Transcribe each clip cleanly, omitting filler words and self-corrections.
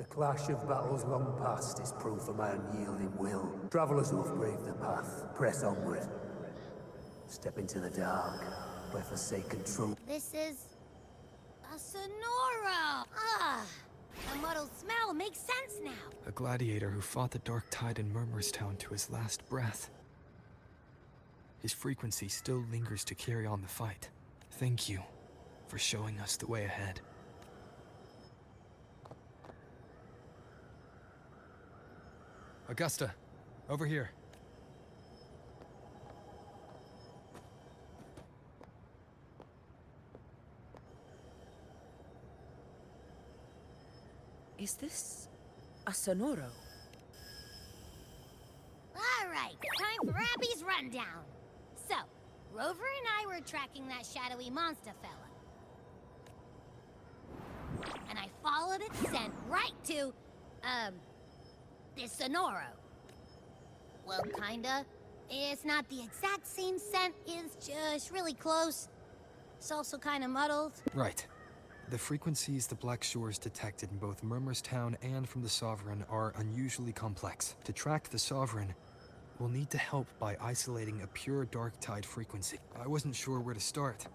The clash of battles long past is proof of my unyielding will. Travelers who have braved the path, press onward. Step into the dark, where forsaken truth. This is... a Sonora! Ah! The muddled smell makes sense now. A gladiator who fought the dark tide in Murmurstown to his last breath. His frequency still lingers to carry on the fight. Thank you for showing us the way ahead. Augusta, over here. Is this a Sonoro? All right, time for Abby's rundown. So, Rover and I were tracking that shadowy monster fella. And I followed its scent right to, this Sonoro. Well, kinda. It's not the exact same scent, it's just really close. It's also kinda muddled. Right. The frequencies the Black Shores detected in both Murmurstown and from the Sovereign are unusually complex. To track the Sovereign, we'll need to help by isolating a pure dark tide frequency. I wasn't sure where to start,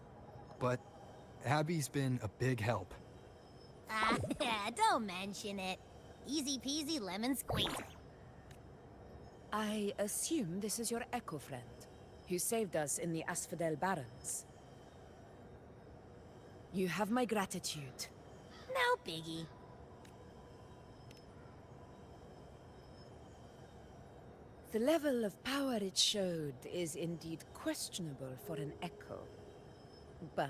but Abby's been a big help. Ah, don't mention it. Easy peasy lemon squeezy. I assume this is your Echo friend, who saved us in the Asphodel Barrens. You have my gratitude. No biggie. The level of power it showed is indeed questionable for an Echo. But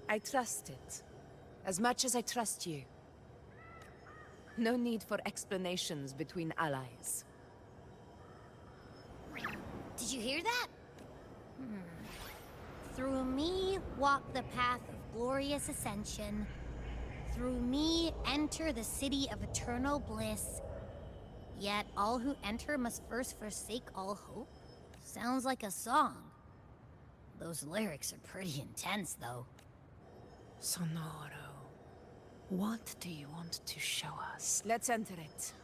I trust it, as much as I trust you. No need for explanations between allies. Did you hear that? Through me walk the path of glorious ascension. Through me enter the city of eternal bliss. Yet all who enter must first forsake all hope? Sounds like a song. Those lyrics are pretty intense, though. Sonoro, what do you want to show us? Let's enter it.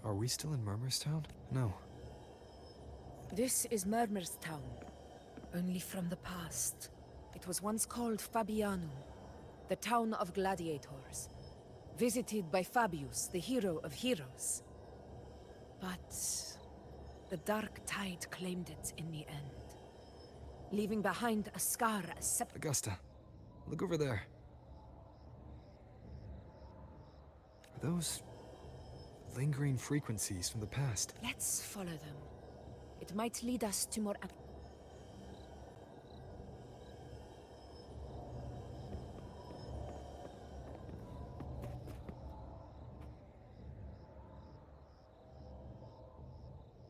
Are we still in Murmurstown? No. This is Murmurstown, only from the past. It was once called Fabianum, the town of gladiators, visited by Fabius, the hero of heroes. But the dark tide claimed it in the end, leaving behind a scar as Augusta, look over there. Are those lingering frequencies from the past? Let's follow them. It might lead us to more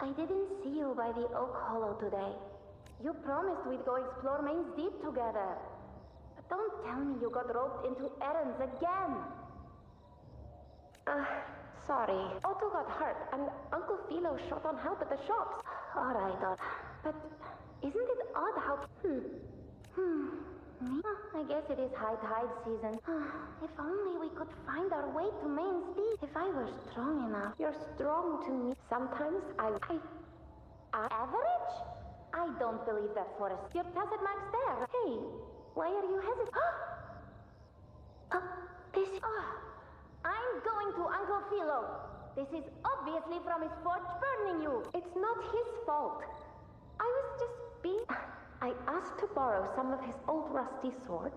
I didn't see you by the Oak Hollow today. You promised we'd go explore Main's Deep together. But don't tell me you got roped into errands again. Sorry. Otto got hurt, and Uncle Philo shot on help at the shops. Alright, Otto. But isn't it odd how... I guess it is high tide season. If only we could find our way to Main's Deep. If I were strong enough. You're strong to me. Sometimes average? I don't believe that, Forrest. Your tacit mark's there. Hey, why are you hesitating? I'm going to Uncle Philo. This is obviously from his forge burning you. It's not his fault. I was just being... I asked to borrow some of his old rusty swords.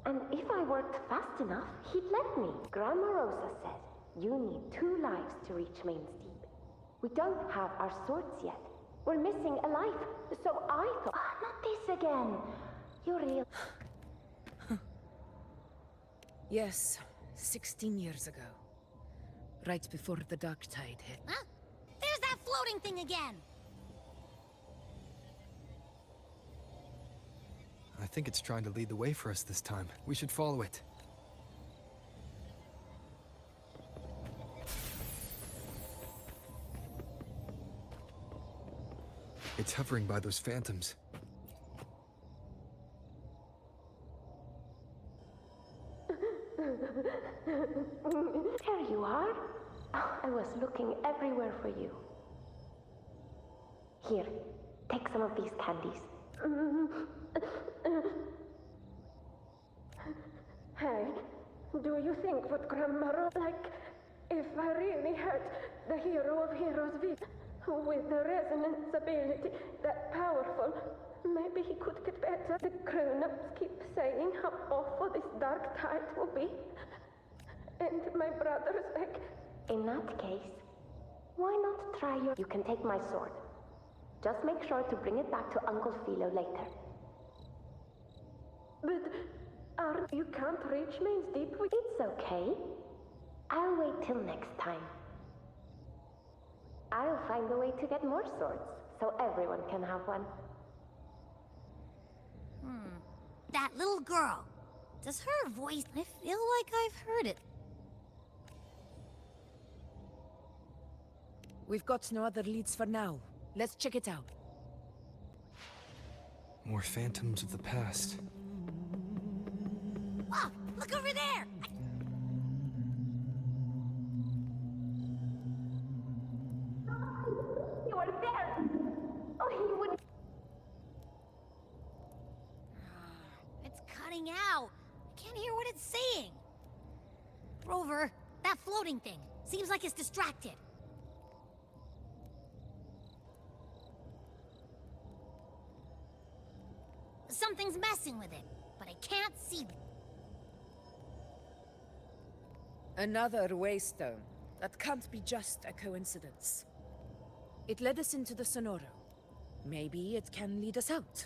And if I worked fast enough, he'd let me. Grandma Rosa said, you need 2 lives to reach Main's Deep. We don't have our swords yet. We're missing a life. So I thought... not this again. You're real... Yes, 16 years ago. Right before the dark tide hit. Huh? There's that floating thing again! I think it's trying to lead the way for us this time. We should follow it. It's hovering by those phantoms. Here you are. Oh, I was looking everywhere for you. Here, take some of these candies. Hey, do you think what Grandma like if I really had the hero of heroes with the resonance ability that powerful, maybe he could get better. The grown-ups keep saying how awful this dark tide will be. And my brother's like, In that case, why not try your... You can take my sword. Just make sure to bring it back to Uncle Philo later. but you can't reach Main's Deep with... It's okay. I'll wait till next time. I'll find a way to get more swords, so everyone can have one. That little girl. Does her voice... I feel like I've heard it. We've got no other leads for now. Let's check it out. More phantoms of the past. Oh, look over there! You are there! Oh, he would... It's cutting out. I can't hear what it's saying. Rover, that floating thing. Seems like it's distracted. Something's messing with it, but I can't see it. Another waystone. That can't be just a coincidence. It led us into the Sonoro. Maybe it can lead us out.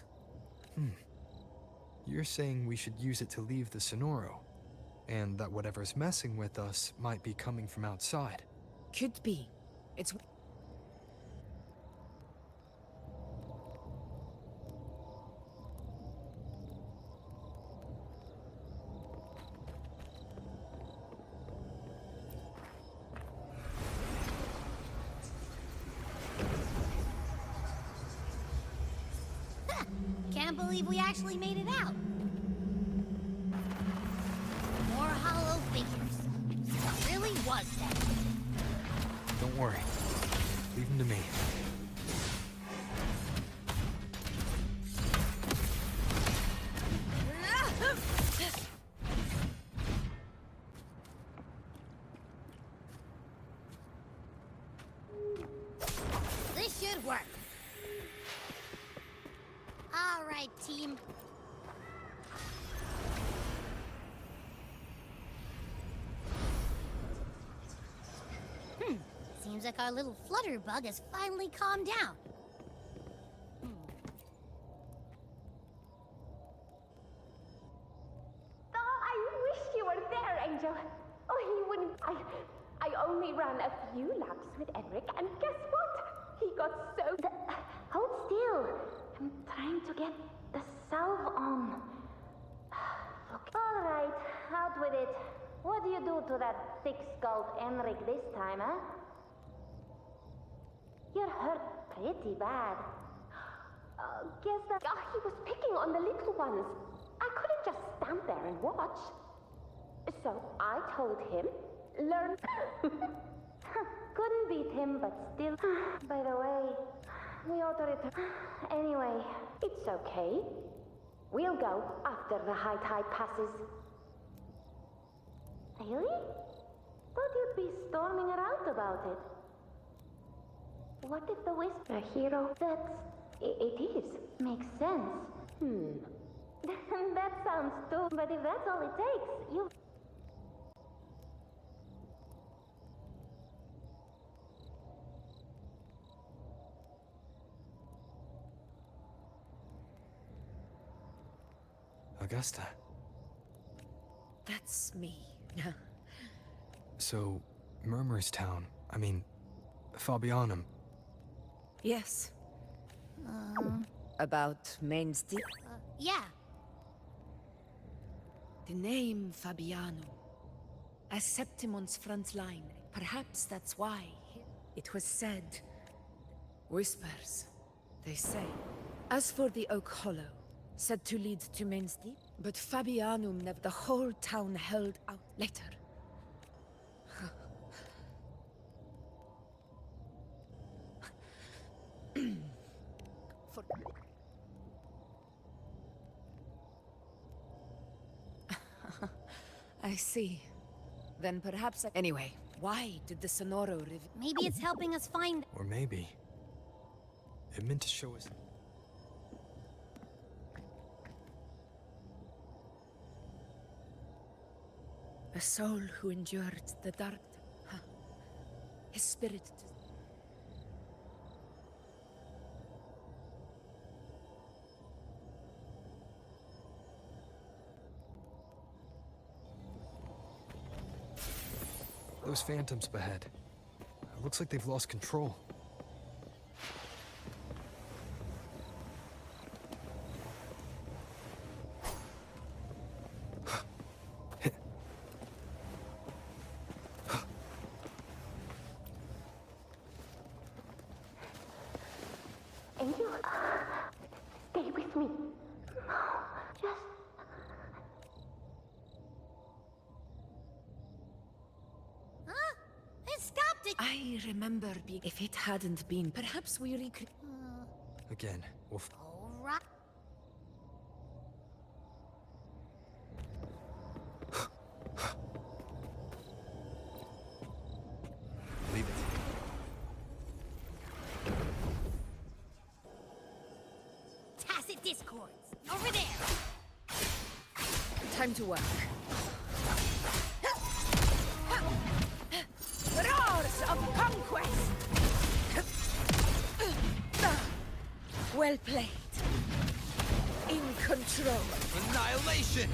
You're saying we should use it to leave the Sonoro, and that whatever's messing with us might be coming from outside. Could be. It's... Can't believe we actually made it out. More hollow figures. It really was that. Don't worry. Leave them to me. This should work. All right, team. Seems like our little flutterbug has finally calmed down. Oh, I wish you were there, Angel. Oh, he wouldn't... I only ran a few laps with Enric, and guess what? He got so... Hold still. I'm trying to get the salve on. Look. All right, out with it. What do you do to that thick-skulled Enric this time, huh? You're hurt pretty bad. Guess that... he was picking on the little ones. I couldn't just stand there and watch. So I told him, learn... Couldn't beat him, but still... By the way, we ought to return... Anyway, it's okay. We'll go after the high tide passes. Really? Thought you'd be storming around about it. What if the wisp... A hero? It is. Makes sense. That sounds too... But if that's all it takes, you... Augusta. That's me. So, Murmur's Town, I mean, Fabianum. Yes. About Main's Deep? Yeah, The name Fabiano. As Septimon's front line. Perhaps that's why. It was said. Whispers, they say. As for the Oak Hollow, said to lead to Main's Deep, but Fabianum never. The whole town held out later. For... I see. Then perhaps Anyway, why did the Sonoro Maybe it's helping us find... Or maybe it meant to show us. A soul who endured the dark... Huh. His spirit... Those phantoms ahead. It looks like they've lost control. Angel, stay with me. Just... Huh? It stopped it! I remember being... If it hadn't been, perhaps we Again, we'll... Alright. Leave it. Tacit discords. Over there! Time to work. Roars of conquest! Well played. In control. Annihilation!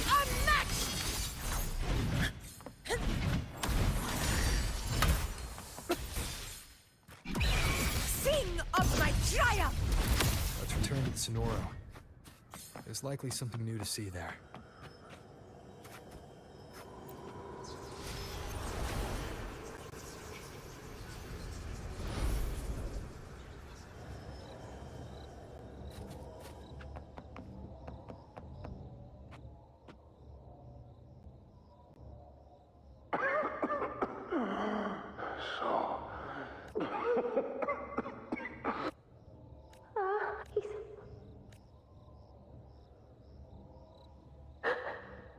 Unmatched! Sing of my triumph! Let's return to the Sonoro. There's likely something new to see there. He's...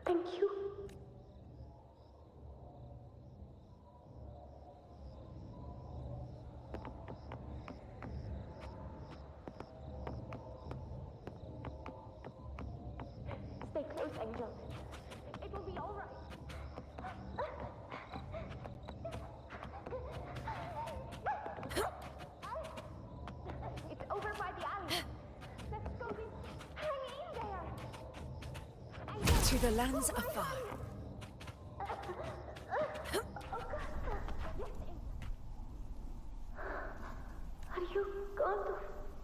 Thank you. Stay close, Angel. It will be all right. It's over by the alley. Let's go in. Hang in there. Angel, To the lands afar. are you going to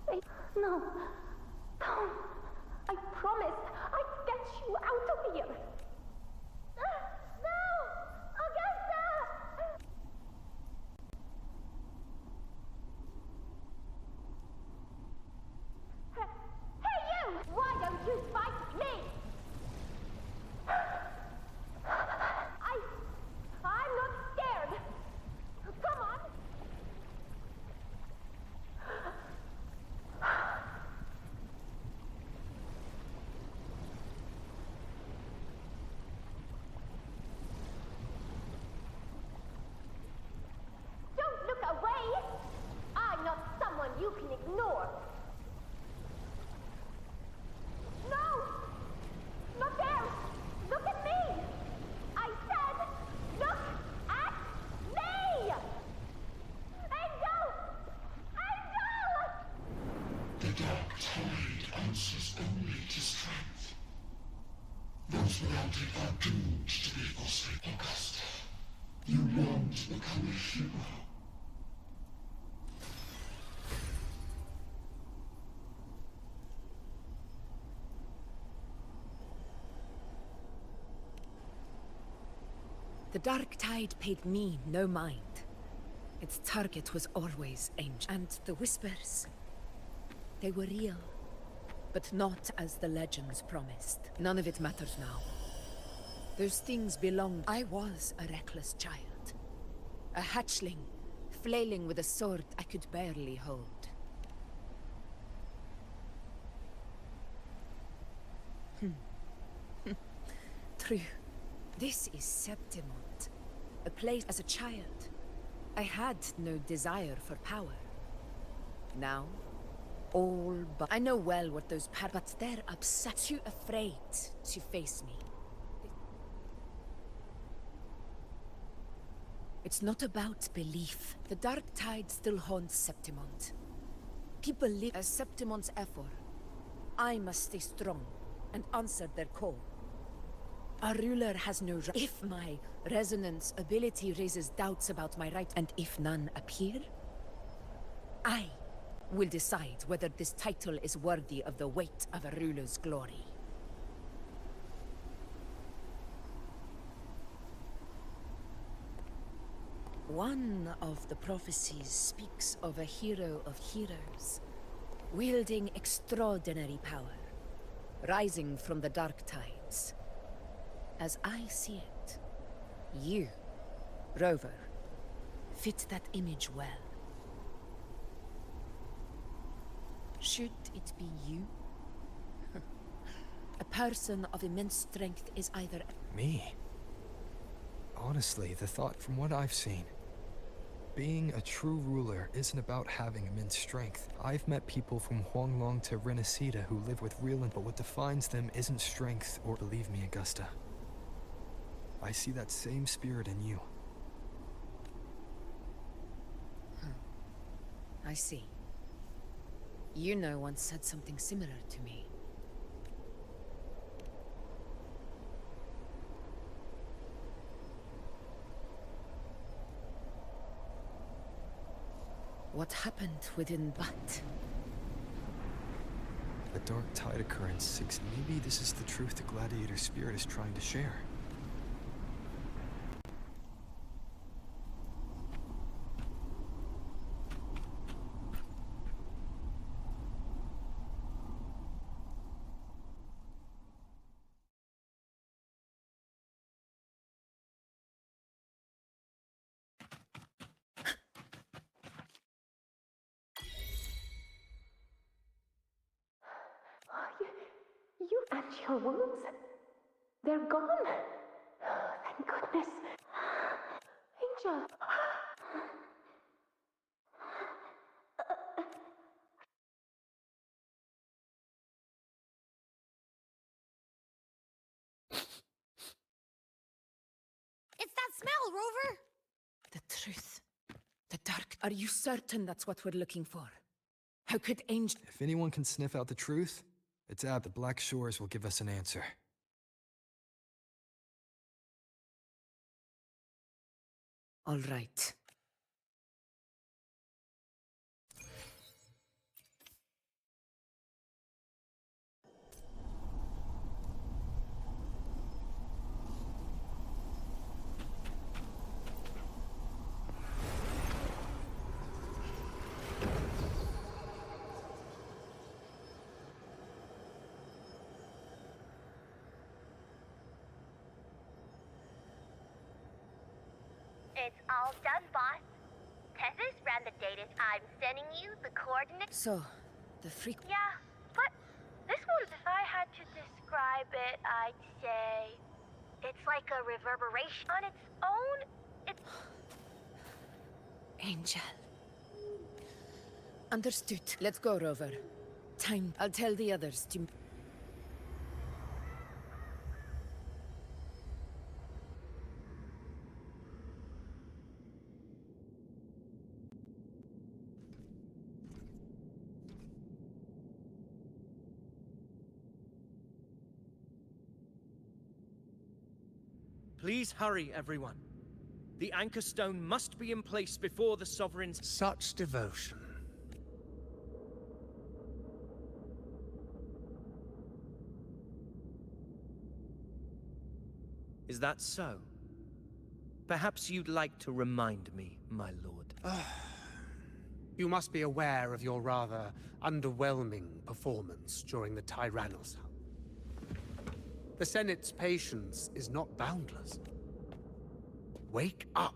say no? Don't. I promised I'd get you out of here. No! Augusta! Hey, you! Why don't you fight me? I'm not scared. Come on. Don't look away. I'm not someone you can ignore. No! Not there! Look at me! I said, look at me! Angel! Angel! The dark tide answers only to strength. Those without it are doomed to be Augusta. You want to become a hero. The Dark Tide paid me no mind. Its target was always Angel. And the Whispers, they were real. But not as the legends promised. None of it matters now. Those things belonged. I was a reckless child. A hatchling, flailing with a sword I could barely hold. True. This is Septimont. A place as a child. I had no desire for power. Now, all but I know well what those but they're upset, too afraid to face me. It's not about belief. The Dark Tide still haunts Septimont. People live as Septimont's effort. I must stay strong and answer their call. Our ruler has no right. If my resonance ability raises doubts about my right, and if none appear, I will decide whether this title is worthy of the weight of a ruler's glory. One of the prophecies speaks of a hero of heroes, wielding extraordinary power, rising from the dark tides. As I see it, you, Rover, fit that image well. Should it be you? A person of immense strength is either... Me? Honestly, the thought from what I've seen, being a true ruler isn't about having immense strength. I've met people from Huanglong to Renacida who live with real, but what defines them isn't strength or... Believe me, Augusta. I see that same spirit in you. I see. You know once said something similar to me. What happened within but? A dark tide occurrence 6. Maybe this is the truth the gladiator spirit is trying to share. You and your wounds? They're gone? Thank goodness. Angel. It's that smell, Rover! The truth. The dark. Are you certain that's what we're looking for? How could Angel... If anyone can sniff out the truth, it's Ab. The Black Shores will give us an answer. All right. It's all done, boss. Tethys ran the data. I'm sending you the coordinates. So, the freak... Yeah, but this one, if I had to describe it, I'd say it's like a reverberation on its own. It's... Angel. Understood. Let's go, Rover. Time. I'll tell the others to... Please hurry, everyone. The Anchor Stone must be in place before the Sovereign's... Such devotion. Is that so? Perhaps you'd like to remind me, my lord. You must be aware of your rather underwhelming performance during the Tyrannosaur. The Senate's patience is not boundless. Wake up!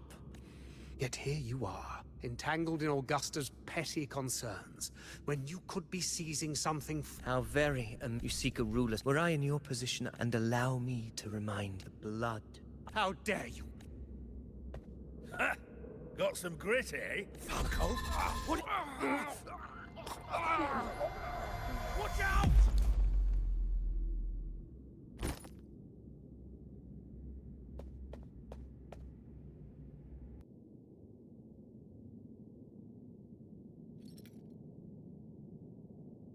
Yet here you are, entangled in Augusta's petty concerns, when you could be seizing something How very you seek a ruler. Were I in your position, and allow me to remind the blood. How dare you! Got some grit, eh? Falco? What? Watch out!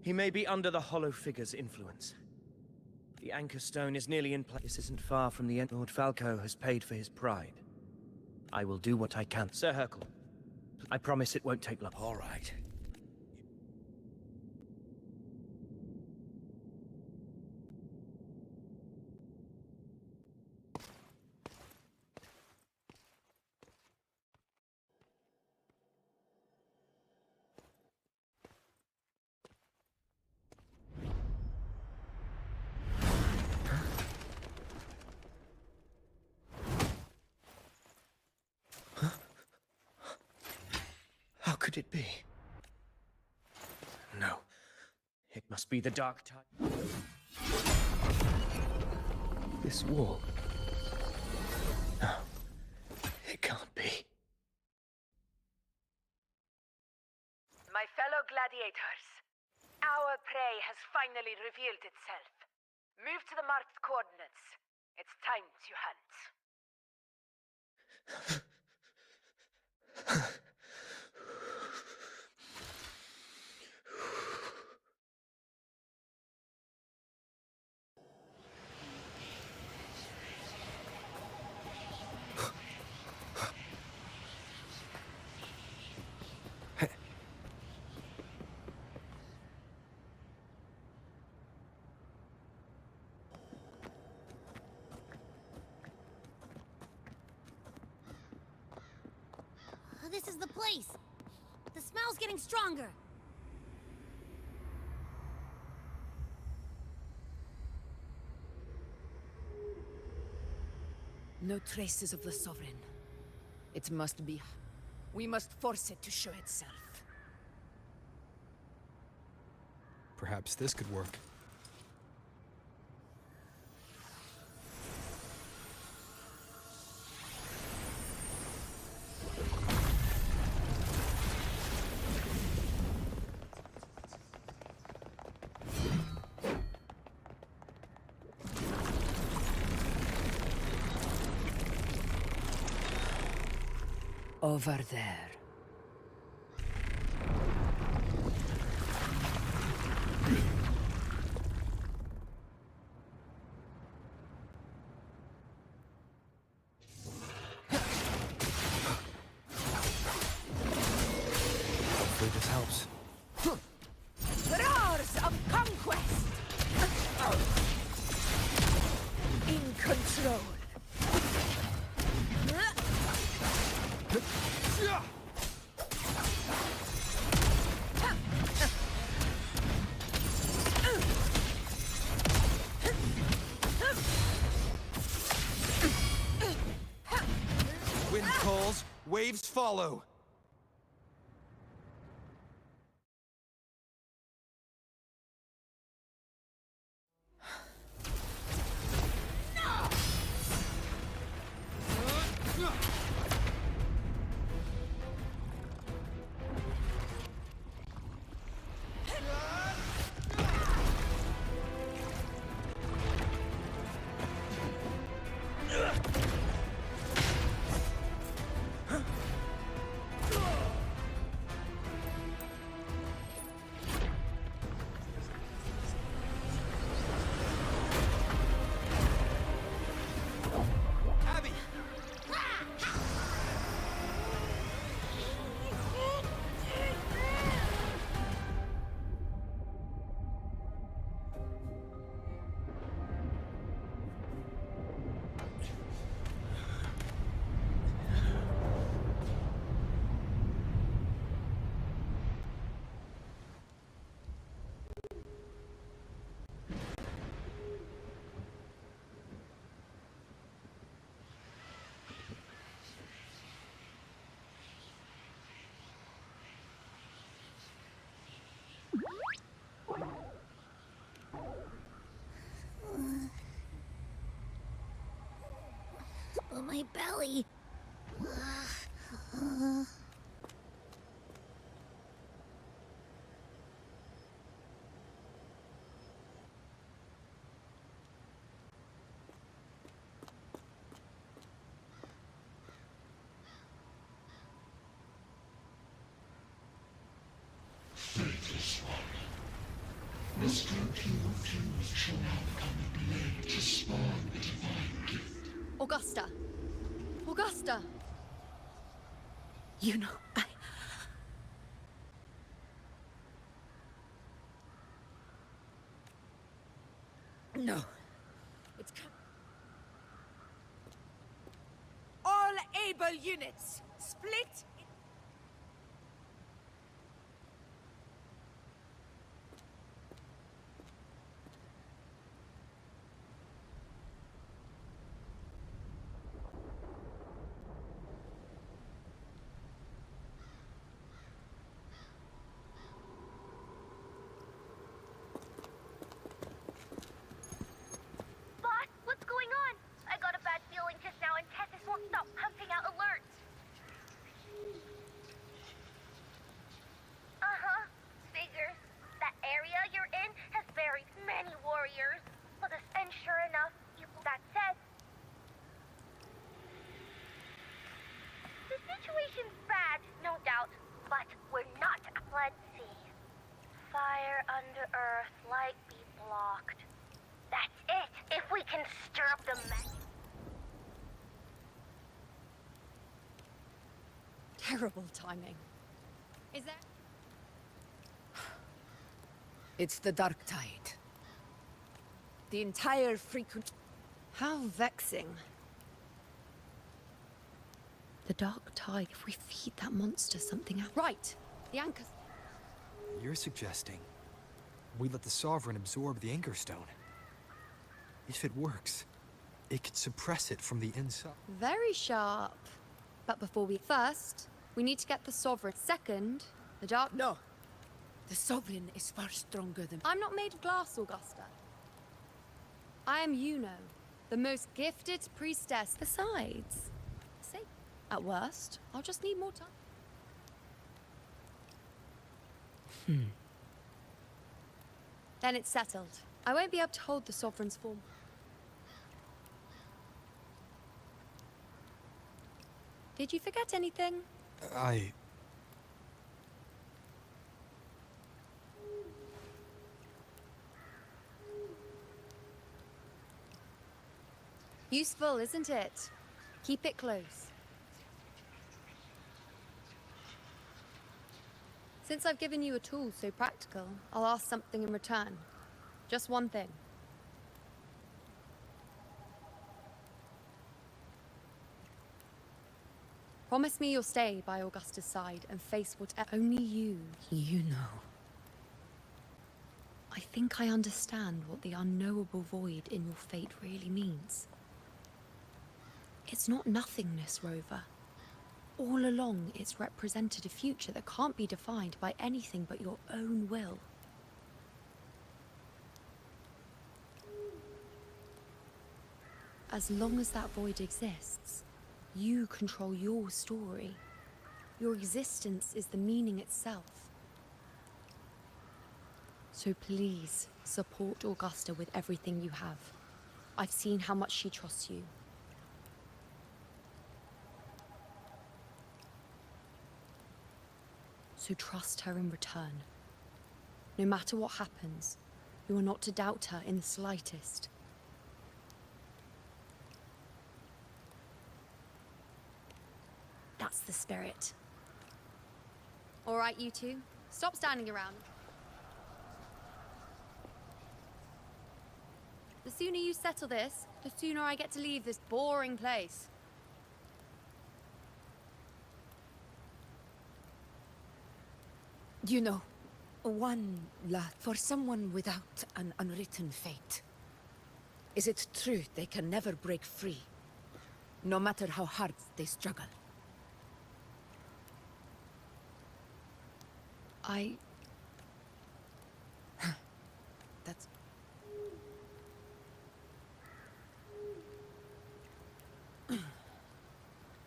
He may be under the Hollow Figure's influence. The Anchor Stone is nearly in place. This isn't far from the end. Lord Falco has paid for his pride. I will do what I can. Sir Hercule, I promise it won't take long. All right. How could it be? No. It must be the Dark Tide. This wall. No. It can't be. My fellow gladiators, our prey has finally revealed itself. Move to the marked coordinates. It's time to hunt. This is the place. The smell's getting stronger. No traces of the Sovereign. It must be. We must force it to show itself. Perhaps this could work. Over there. Hopefully this helps. Roars of conquest! In control. Wind calls, waves follow. my belly. Faithless one. Must you refuse shall now become a blade to spawn a divine gift. Augusta! Augusta! You know, No. It's all able units, split. Boss, what's going on? I got a bad feeling just now and Tessus won't stop pumping out alerts. Uh-huh. Figures. That area you're in has buried many warriors. And sure enough, that said, the situation's bad, no doubt, but we're not. Let's see. Fire under earth, light be blocked. That's it. If we can stir up the terrible timing. Is that? It's the dark tide. The entire frequent. How vexing. The dark tide, if we feed that monster something else. Right! The anchor. You're suggesting we let the Sovereign absorb the Anchor Stone. If it works, it could suppress it from the inside. Very sharp. But before we... First, we need to get the Sovereign. Second, the dark... No. The Sovereign is far stronger than. I'm not made of glass, Augusta. I am Yuno, the most gifted priestess. Besides, say, at worst, I'll just need more time. Then it's settled. I won't be able to hold the Sovereign's form. Did you forget anything? Useful, isn't it? Keep it close. Since I've given you a tool so practical, I'll ask something in return. Just one thing. Promise me you'll stay by Augusta's side and face whatever only you know. I think I understand what the unknowable void in your fate really means. It's not nothingness, Rover. All along, it's represented a future that can't be defined by anything but your own will. As long as that void exists, you control your story. Your existence is the meaning itself. So please, support Augusta with everything you have. I've seen how much she trusts you. So trust her in return. No matter what happens, you are not to doubt her in the slightest. That's the spirit. All right, you two. Stop standing around. The sooner you settle this, the sooner I get to leave this boring place. You know, one last for someone without an unwritten fate. Is it true they can never break free, no matter how hard they struggle? That's...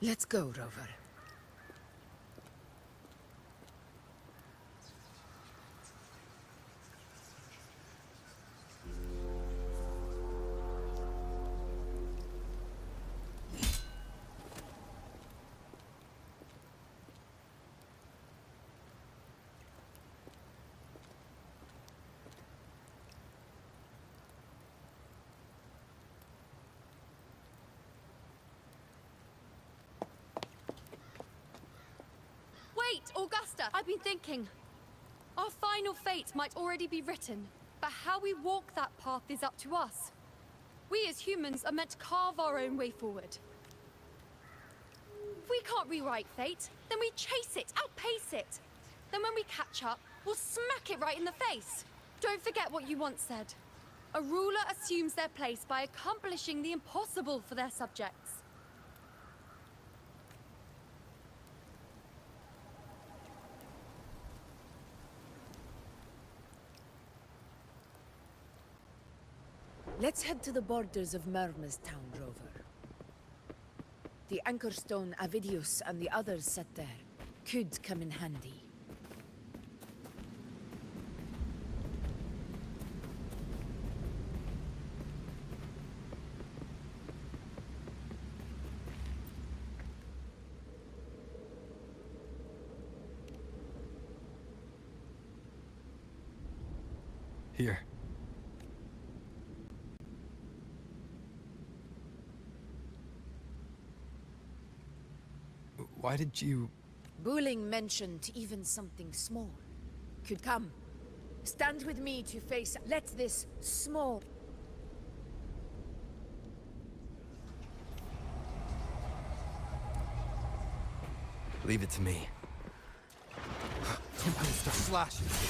Let's go, Rover. Wait, Augusta! I've been thinking. Our final fate might already be written, but how we walk that path is up to us. We as humans are meant to carve our own way forward. If we can't rewrite fate, then we chase it, outpace it. Then when we catch up, we'll smack it right in the face. Don't forget what you once said. A ruler assumes their place by accomplishing the impossible for their subjects. Let's head to the borders of Murmur's town, Rover. The anchor stone Avidius and the others set there could come in handy. Here. Why did you... Buling mentioned even something small could come. Stand with me to face... Let this small... Leave it to me. Tempest of slashes.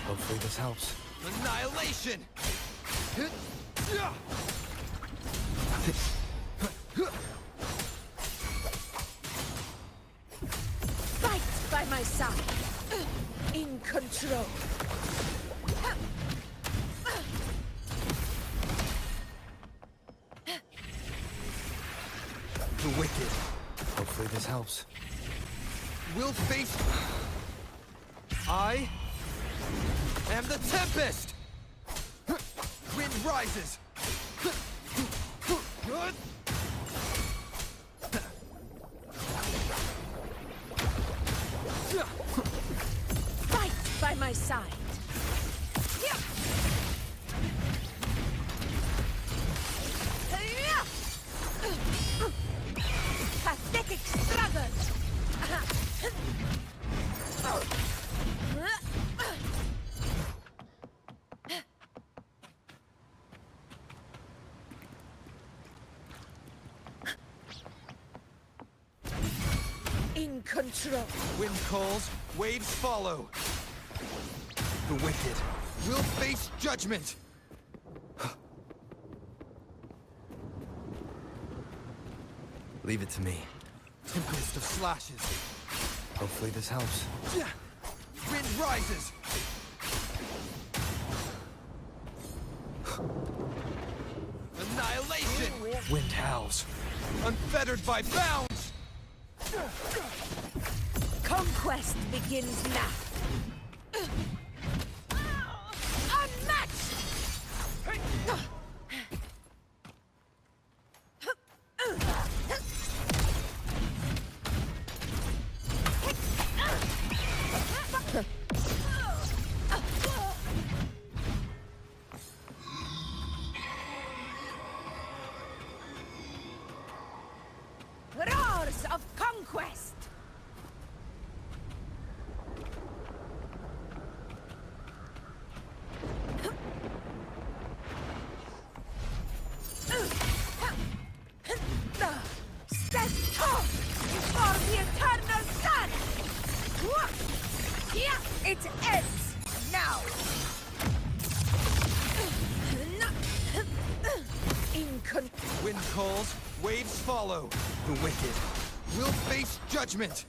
Hopefully this helps. Annihilation! Fight by my side. In control. The wicked. Hopefully this helps. We'll face... I am the Tempest! Wind rises! Fight by my side. Pathetic struggle! In control. Wind calls, waves follow. The wicked will face judgment! Leave it to me. Tempest of slashes. Hopefully this helps. Wind rises! Annihilation! Wind howls. Unfettered by bounds! Conquest begins now. Unmatched! Roars of conquest! Stand tall before the eternal sun! It ends now! Wind calls, waves follow. The wicked will face judgment!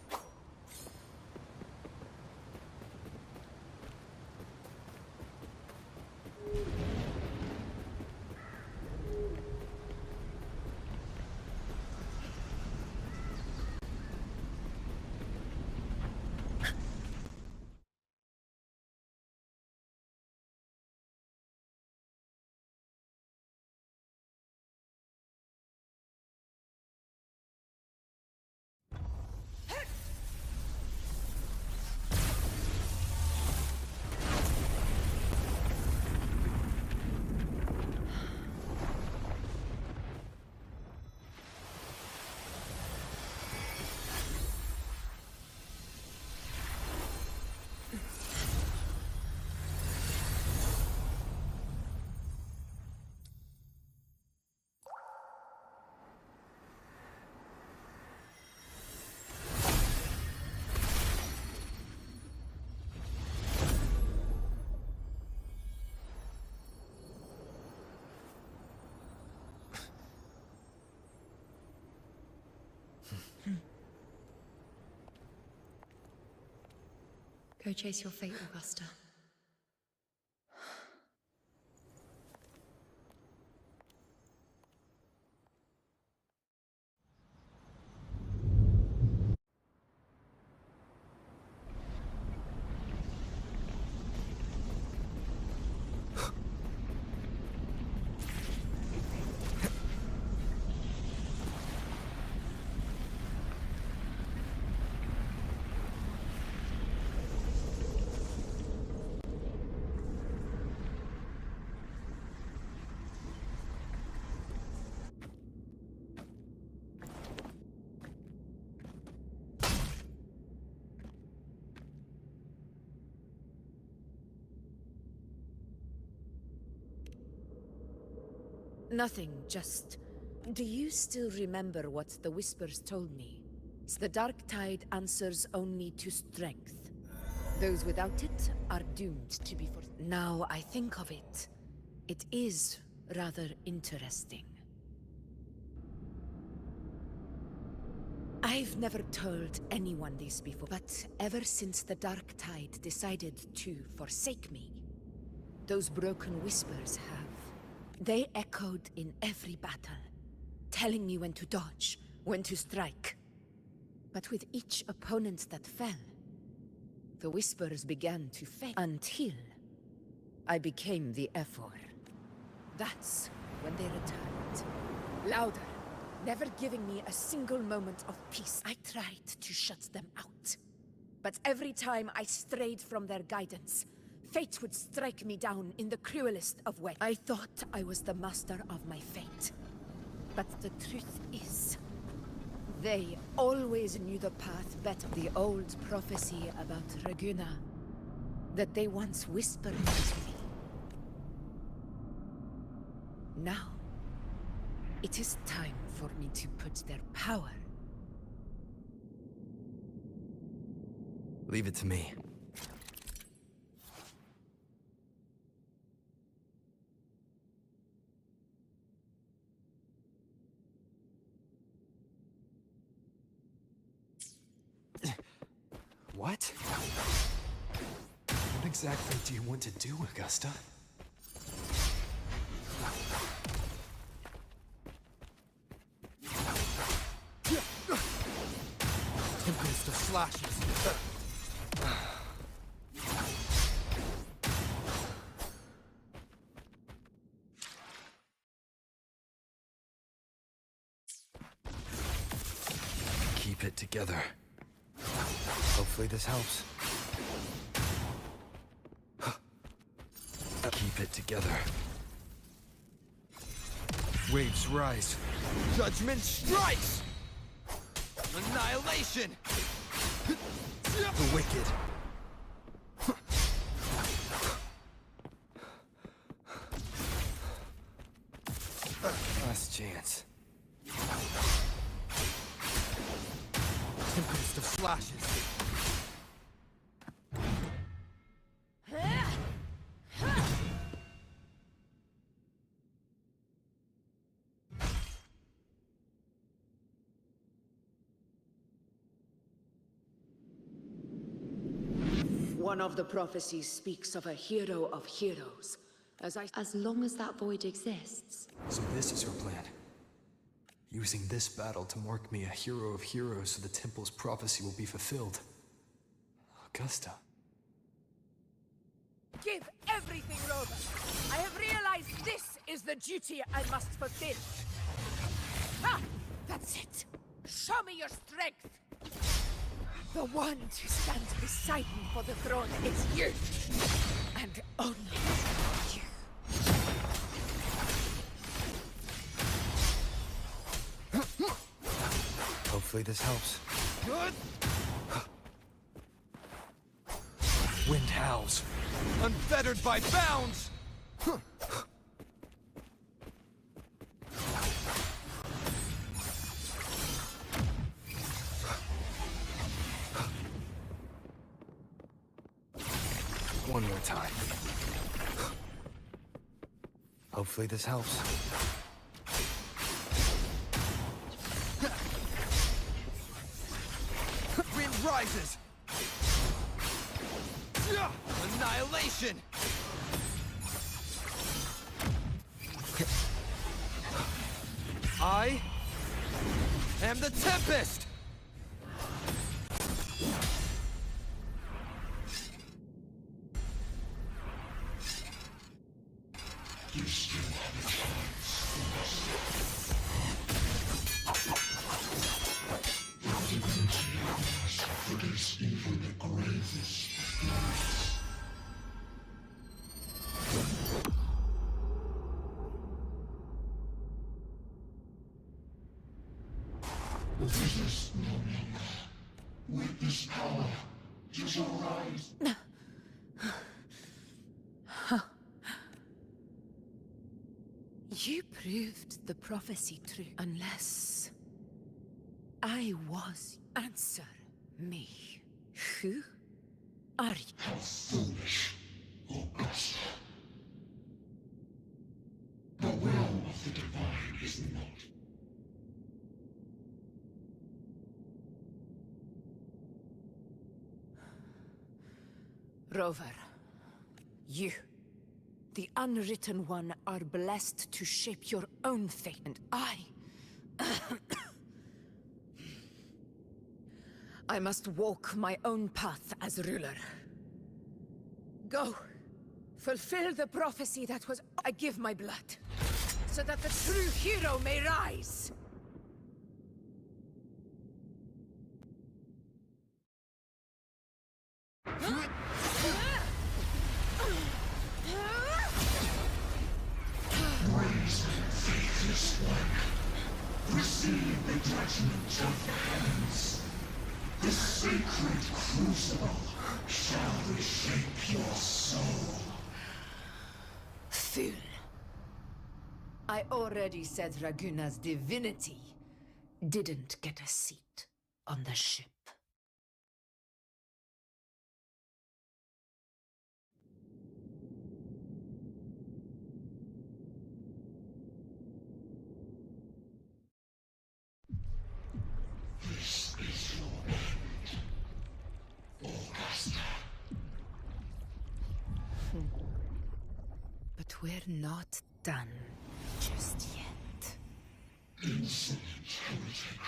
Go chase your fate, Augusta. Nothing, just... Do you still remember what the Whispers told me? The Dark Tide answers only to strength. Those without it are doomed to be for... Now I think of it, it is rather interesting. I've never told anyone this before, but ever since the Dark Tide decided to forsake me, those broken Whispers have. They echoed in every battle, telling me when to dodge, when to strike. But with each opponent that fell, the Whispers began to fade until I became the Ephor. That's when they returned. Louder, never giving me a single moment of peace. I tried to shut them out. But every time I strayed from their guidance, fate would strike me down in the cruelest of ways. I thought I was the master of my fate. But the truth is, they always knew the path better. The old prophecy about Raguna, that they once whispered to me. Now, it is time for me to put their power. Leave it to me. What? What exactly do you want to do, Augusta? Tempest of slashes. Keep it together. Hopefully this helps. Keep it together. Waves rise. Judgment strikes! Annihilation! The wicked. Last chance. Tempest of slashes. One of the prophecies speaks of a hero of heroes. As long as that void exists. So this is her plan. Using this battle to mark me a hero of heroes so the temple's prophecy will be fulfilled. Augusta. Give everything, Rover! I have realized this is the duty I must fulfill. Ha! That's it! Show me your strength! The one to stand beside me for the throne is you! And only you. Hopefully this helps. Good. Wind howls. Unfettered by bounds. One more time. Hopefully this helps. rises! Annihilation! I am the Tempest! You still have a chance. The divinity must forgive even the gravest offense. Resist no longer. With this power, you shall rise. You proved the prophecy true. Unless I was. Answer me. Who are you? How foolish, Augusta. The will of the divine is not. Rover, you, the unwritten one, are blessed to shape your own fate, and I must walk my own path as ruler. Go, fulfill the prophecy that was. I give my blood, so that the true hero may rise. Raise, faithless one. Receive the judgment of the heavens. The sacred crucible shall reshape your soul. Fool. I already said Raguna's divinity didn't get a seat on the ship. This is your end, Augusta. But we're not done just yet. Insolent heretic.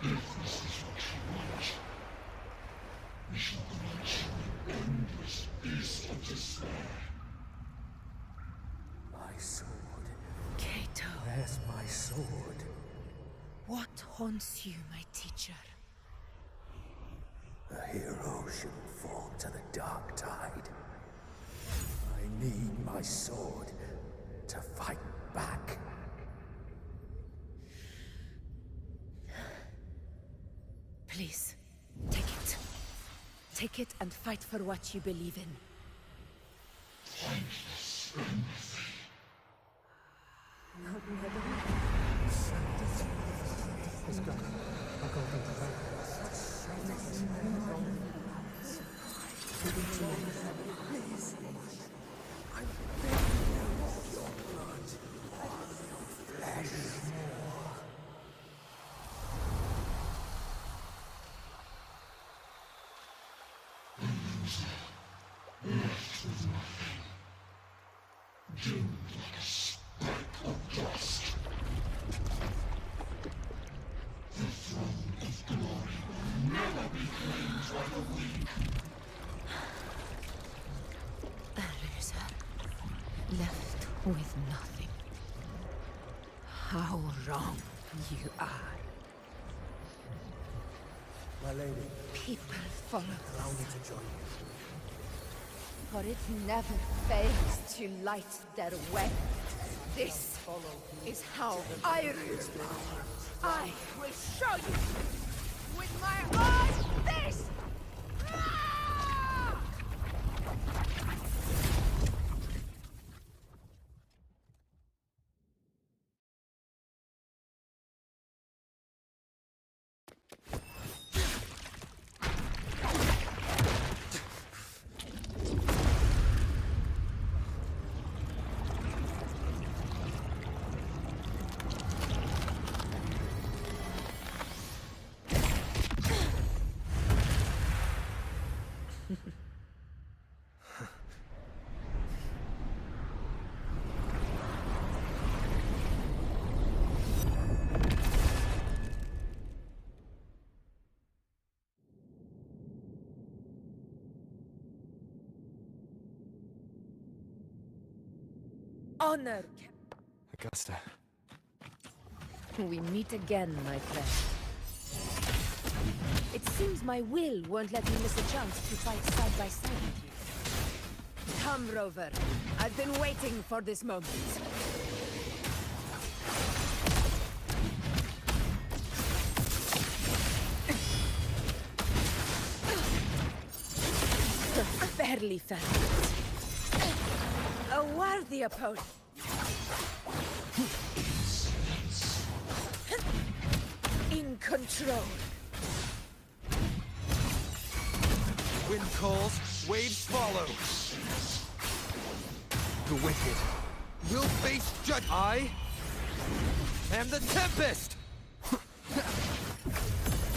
If this is what you want, we shall grant you an endless beast of despair. My sword. Cato, Where's my sword? what haunts you, my teacher? A hero shouldn't fall to the dark tide. I need my sword to fight back. Please, take it. Take it and fight for what you believe in. Thankless empathy. Left with nothing. Doomed like a speck of dust. The throne of glory will never be claimed by the weak. A loser, left with nothing. How wrong you are. My lady, People follow allow me to join you. for it never fails to light their way. This is how I rule. I will show you with my own fist! Ah! Honor. Augusta. We meet again, my friend. It seems my will won't let me miss a chance to fight side by side with you. Come, Rover. I've been waiting for this moment. Barely found it. A worthy opponent. In control. Wind calls, waves follow. The wicked will face judge. I am the Tempest!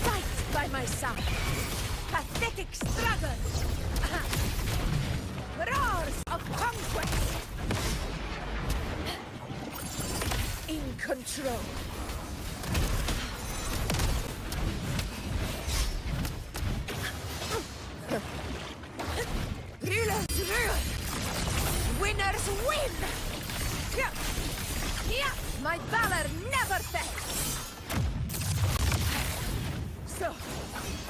Fight by my side. Pathetic struggle. Roars of conquest. In control. Rulers rule. Winners win. Yeah, my valor never fails. So,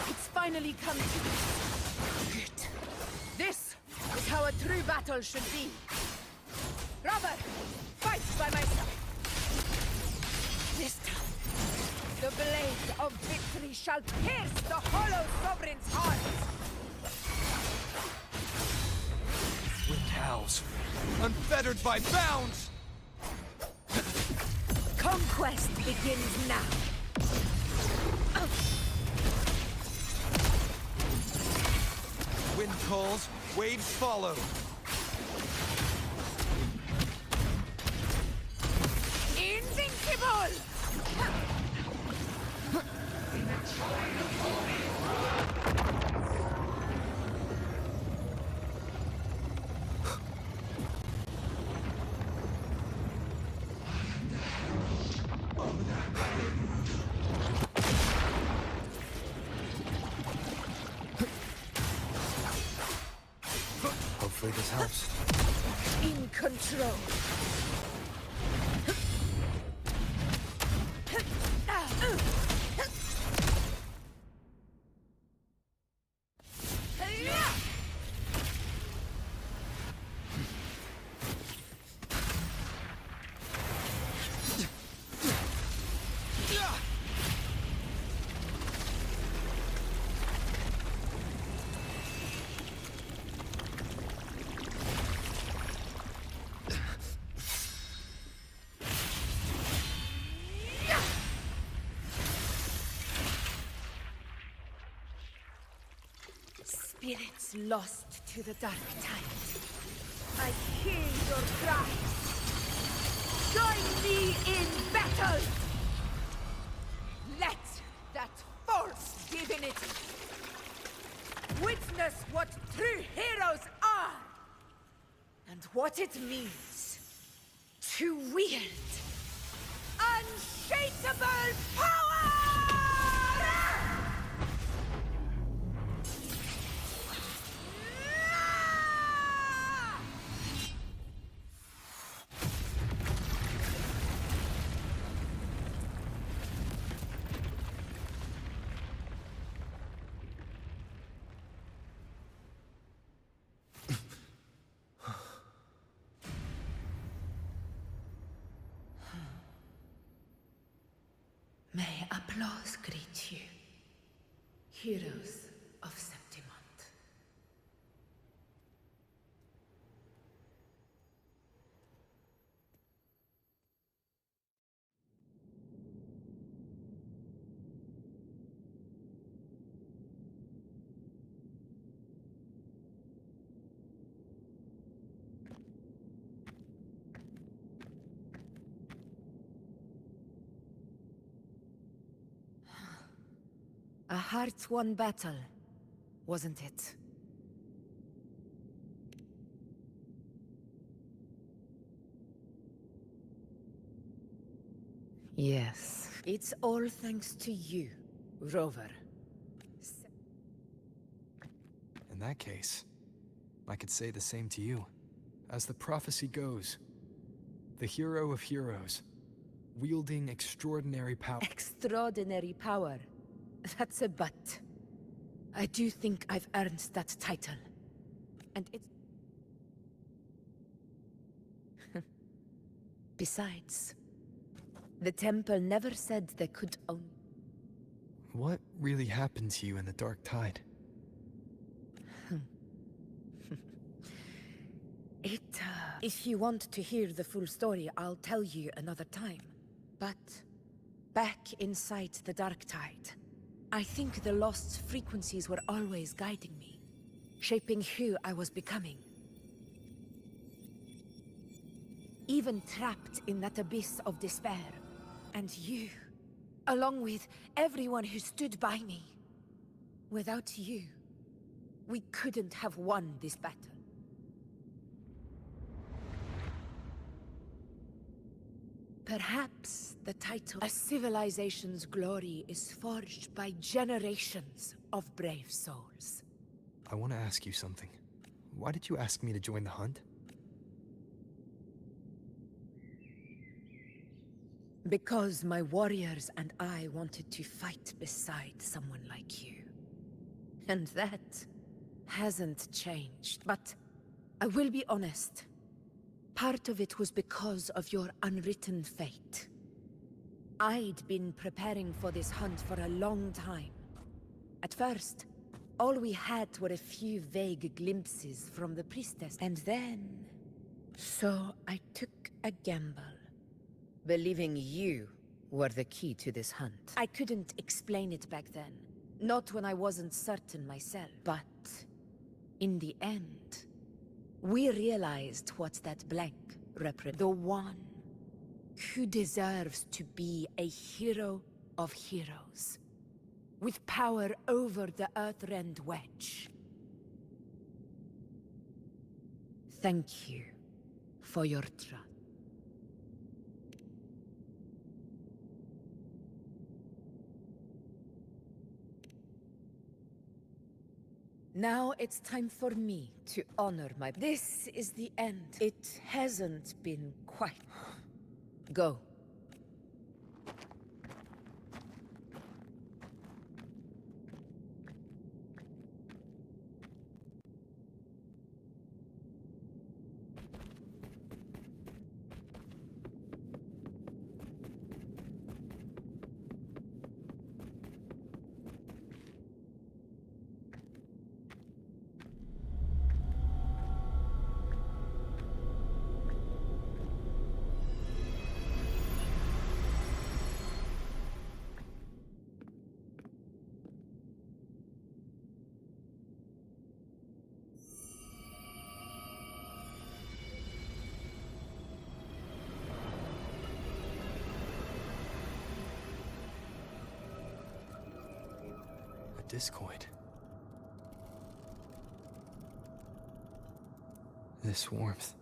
it's finally come to it. This is how a true battle should be. Robert, fight by my side. This time, the blade of victory shall pierce the hollow sovereign's heart. Wind howls, unfettered by bounds! Conquest begins now. Wind calls, waves follow. Invincible! Hopefully this helps. In control. Spirits lost to the dark tide. I hear your cries. Join me in battle! Let that false divinity witness what true heroes are and what it means to wield unshakable power! May applause greet you, heroes of Septimont. A hard-won battle, wasn't it? Yes. It's all thanks to you, Rover. In that case, I could say the same to you. As the prophecy goes, The hero of heroes, wielding extraordinary power. Extraordinary power. That's a but. I do think I've earned that title. And it's... Besides, the temple never said they could own... What really happened to you in the Dark Tide? If you want to hear the full story, I'll tell you another time. But back inside the Dark Tide, I think the lost frequencies were always guiding me, shaping who I was becoming. Even trapped in that abyss of despair. And you, along with everyone who stood by me. Without you, we couldn't have won this battle. Perhaps the title, "A Civilization's Glory," is forged by generations of brave souls. I want to ask you something. Why did you ask me to join the hunt? Because my warriors and I wanted to fight beside someone like you. And that hasn't changed. But I will be honest. Part of it was because of your unwritten fate. I'd been preparing for this hunt for a long time. At first, all we had were a few vague glimpses from the priestess, and then... So I took a gamble, believing you were the key to this hunt. I couldn't explain it back then, not when I wasn't certain myself. But in the end, we realized what that blank represents. The one who deserves to be a hero of heroes, with power over the Earthrend Wedge. Thank you for your trust. Now it's time for me to honor my... This is the end. It hasn't been quite... Go. Discoid. This warmth.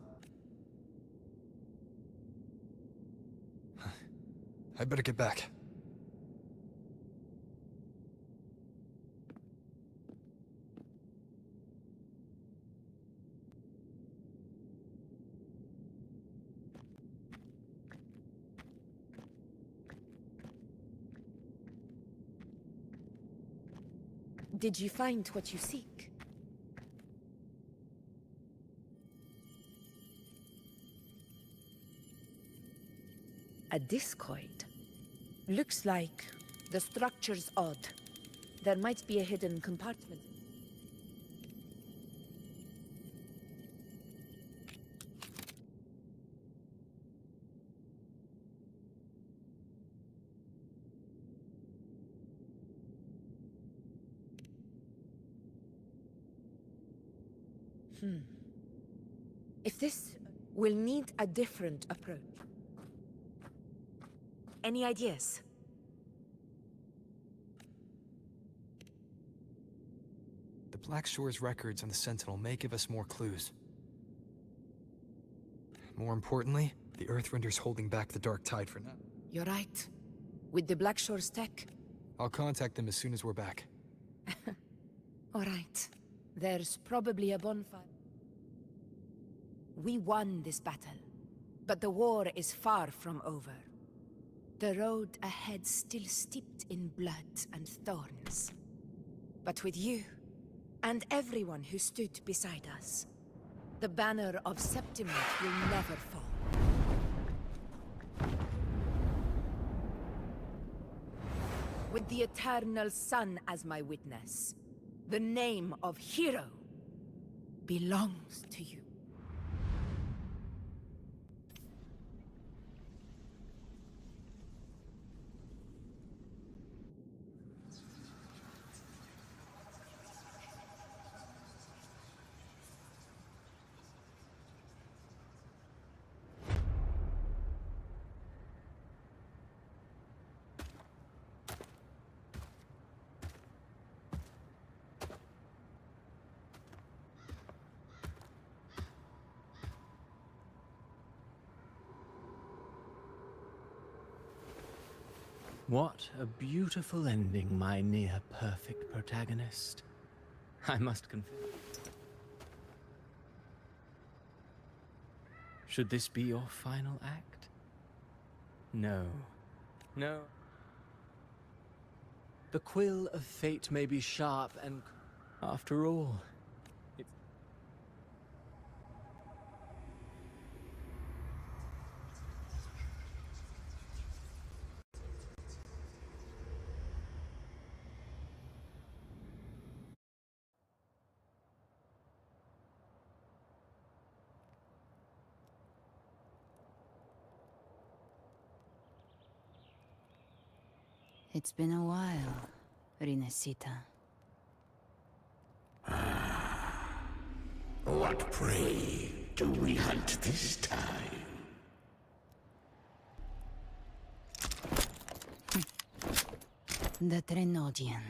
I better get back. Did you find what you seek? A discoid. Looks like the structure's odd. There might be a hidden compartment. If this will need a different approach. Any ideas? The Black Shore's records on the Sentinel may give us more clues. More importantly, the Earthrender's holding back the Dark Tide for now. You're right. With the Black Shore's tech? I'll contact them as soon as we're back. All right. There's probably a bonfire. We won this battle. But the war is far from over. The road ahead still steeped in blood and thorns. But with you, and everyone who stood beside us, the banner of Septimate will never fall. With the eternal sun as my witness, the name of hero belongs to you. What a beautiful ending, my near-perfect protagonist. I must confess. Should this be your final act? No. No. The quill of fate may be sharp and... After all, it's... It's been a while, Rinesita. What prey do we hunt this time? The Trenodian.